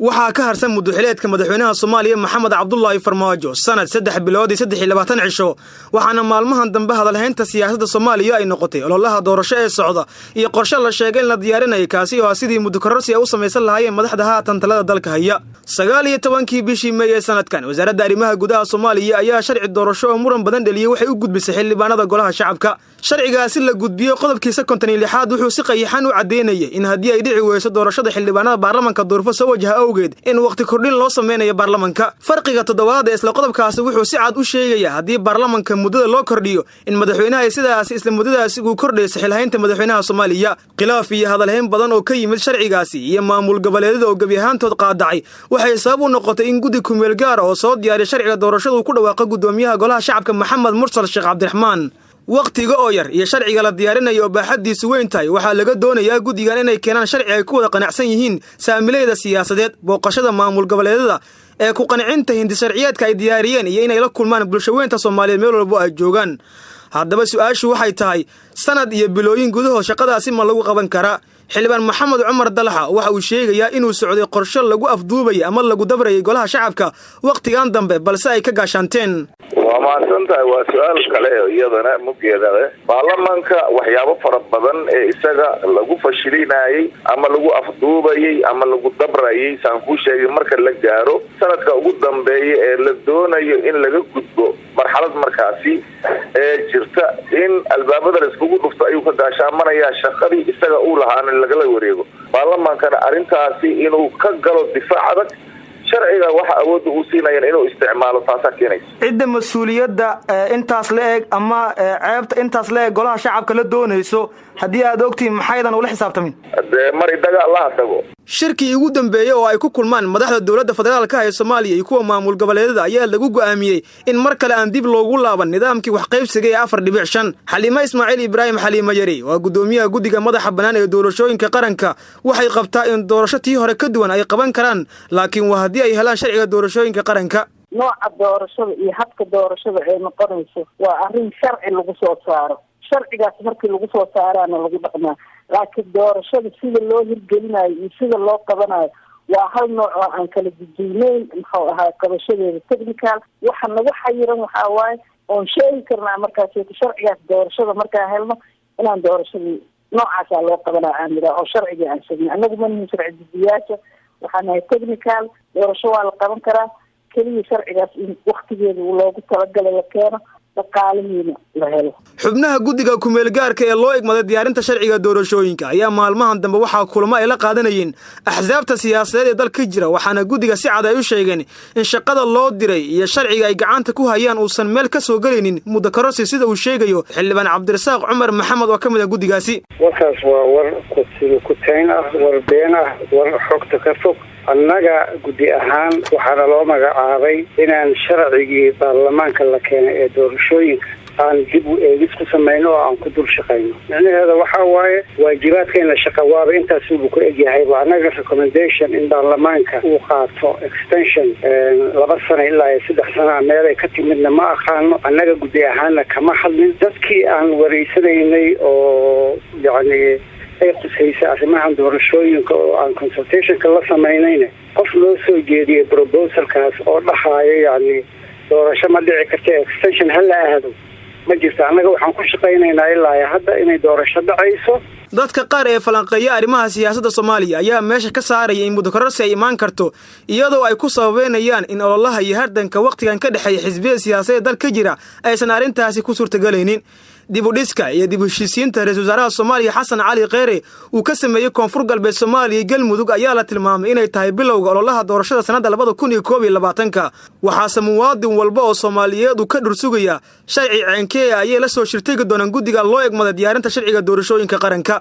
waxaa ka harsan muduxileedka madaxweynaha Soomaaliya Maxamed Cabdullaahi Farmaajo sanad 3 bilood iyo 23 cisho waxaana maalmahan dambe hadalhaynta siyaasadda Soomaaliya ay noqotay ololaha doorasho ee socda iyo qorshe la sheegay in la diyaarinayo kaasi oo sidii mudukororsi u sameeysan lahaayeen madaxda haatan talada dalka haya 19 bishii May ee sanadkan wasaaradda arrimaha gudaha Soomaaliya ayaa sharci doorasho oo muran badan dhaliyay waxay u gudbisay xildhibaanada golaha shacabka sharcigaasi la gudbiyo qodobkiisa 56 wuxuu si qayaxan u cadeynayay in hadii ay dhici weyso doorashada xildhibaanada baarlamaanka doorfo soo wajaha in waqti kordhin loo sameeyo baarlamaanka farqiga toddobaad ee isla qodobkaasi wuxuu si cad u sheegayaa hadii baarlamaanka muddada loo kordhiyo in madaxweynaha ay sidaas isla muddadaasi uu kordhayso xilhaynta madaxweynaha Soomaaliya khilaaf iyo hadalhayn badan oo ka yimid sharcigaasi iyo maamul goboleedyada oo gabi ahaantood qaadacay waxay sabab u noqotay in guddi ku meel gaar oo soo diyaariyo sharciga doorashada ku dhawaaqo gudoomiyaha golaha shacabka Maxamed Mursal Sheekh Cabdiraxmaan waqtiga oo yar iyo sharciga la diyaarinayo baaxadiisu weyn tahay waxa laga doonayaa guddigan inay keenaan sharci ay ku wada qanacsan yihiin saamileeda siyaasadeed booqashada maamul goboleedyada ee ku qancinta hindi sharciyeedka ay diyaariyeen iyo inay la kulmaan bulshadeynta Soomaaliyeed meel walba ay joogaan haddaba su'aashu waxay tahay sanad iyo bilooyin gudahood shaqadaasi ma lagu qaban karaa xildhibaan Maxamed Cumar Dalaxa waxa uu sheegayaa inuu socday qorshe lagu afduubay ama lagu dabrayay golaha shacabka waqtigan dambe balse ay ka gaashanteen ومعسنتها وسؤال كله يدنا مجيدا baarlamaanka waxyaabo fara badan ee isaga lagu fashilinaayay ama lagu afduubayay ama lagu dabrayay saan ku sheegay marka la gaaro sanadka ugu dambeeyay ee la doonayo in laga gudbo marxalad markaasi ee jirta in albaabada la isku dhufto ayuu ka gaashaamanaya shaqadii isaga uu lahaana laga wareego baarlamaankana arintaasi inuu ka galo difaac adag sharciga waxa awood u siinayeen inuu isticmaalo taasa keenay cidda mas'uuliyadda intaas la eeg ama ceebta intaas la eeg golaha shacabka la doonayso hadii aad ogtiin maxaydan ula xisaabtamin mari daga Allah tago shirkii ugu dambeeyay oo ay ku kulmaan madaxda dawladda federaalka ee Soomaaliya iyo kuwa maamul goboleedyada ayaa lagu go'aamiyay in mar kale aan dib loogu laaban nidaamkii wax qaybsiga ee 4.5 Xaliima Ismaaciil Ibraahim Xaliima Yari waa gudoomiyaha guddiga madaxa banaan ee doorashooyinka qaranka waxay qabtaa in doorashatii hore ka duwan ay qaban karaan laakiin waa hadii ay helaan sharciga doorashooyinka qaranka nooca doorashada iyo habka doorashada ee noqonayso waa arrin sharci lagu soo saaro sharcigaas markii lagu soo saarana lagu dhaqmaa laakiin doorashada sida loo hirgelinayo iyo sida loo qabanayo waa hal nooc oo aan kala gudbinayn muxuu ahaa qabashadeeda technical waxa nagu xayiran waxa waaye oo sheegi karnaa markaas sharcigaas doorashada markaa helno inaan doorashadii noocaas loo qabanaa aan yiraahdo oo sharciga aan sheegno anagu ma nihin sharci gudbiyaasha waxaana technical doorasho waa la qaban karaa kaliya sharcigaas in waqtigeeda loogu talagalay la keeno xubnaha guddiga ku meel gaarka ee loo igmaday diyaarinta sharciga doorashooyinka ayaa maalmahan dambe waxa kulamo ay la qaadanayeen axsaabta siyaasadeed ee dalka jira waxaana guddiga si cad ay u sheegeen in shaqada loo diray iyo sharciga ay gacanta ku hayaan uusan meel ka soo galaynin mudakarorsi sida uu sheegayo xildhibaan Cabdirasaaq Cumar Maxamed oo kamid ah guddigaasi warkaas waa war ku tayn ah war been ah war xogta ka fog annaga guddi ahaan waxaana loo magacaabay inaan sharcigii baarlamaanka la keenay ee doorashooyinka aan dib u eegis ku samayno oo aan ku dul shaqayno macnaheedu waxa waaye waajibaadka in la shaqawaaba intaas uu ku egyahay waa annaga recommendation in baarlamaanka uu qaato extension 2 sano ilaa 3 sano meel ay ka timidna ma aqaano annaga guddi ahaanna kama hadlin dadkii aan wareysanaynay oo yacni ay qusaysa arrimahan doorashooyinka oo aan consultationka la sameynayna qof loo soo jeediyay proposalkaas oo dhaxayo yacni doorasho ma dhici karta extension hal aado ma jirto annaga waxaan ku shaqaynaynaa ilaa hadda inay doorasho dhacayso dadka qaar ee falanqeeya arrimaha siyaasadda Soomaaliya ayaa meesha ka saaraya in mudakarorsi ay imaan karto iyadoo ay ku sababeynayaan in ololaha iyo hardanka waqtigan ka dhaxeeya xisbiga siyaasadeed dalka jira aysan arintaasi ku suurtagelaynin dib u dhiska iyo dib u heshiisiinta ra'iisul wasaaraha Soomaaliya Xasan Cali Kheyre uu ka sameeyay koonfur galbeed Soomaaliya galmudug ayaa la tilmaamay inay tahay bilowga ololaha doorashada sanadda 2021 waxaase muwaadin walba oo Soomaaliyeed uu ka dhursugaya sharci ceenkee ayay la soo shirtay doonaan guddiga loo egmada diyaarinta sharciga doorashooyinka qaranka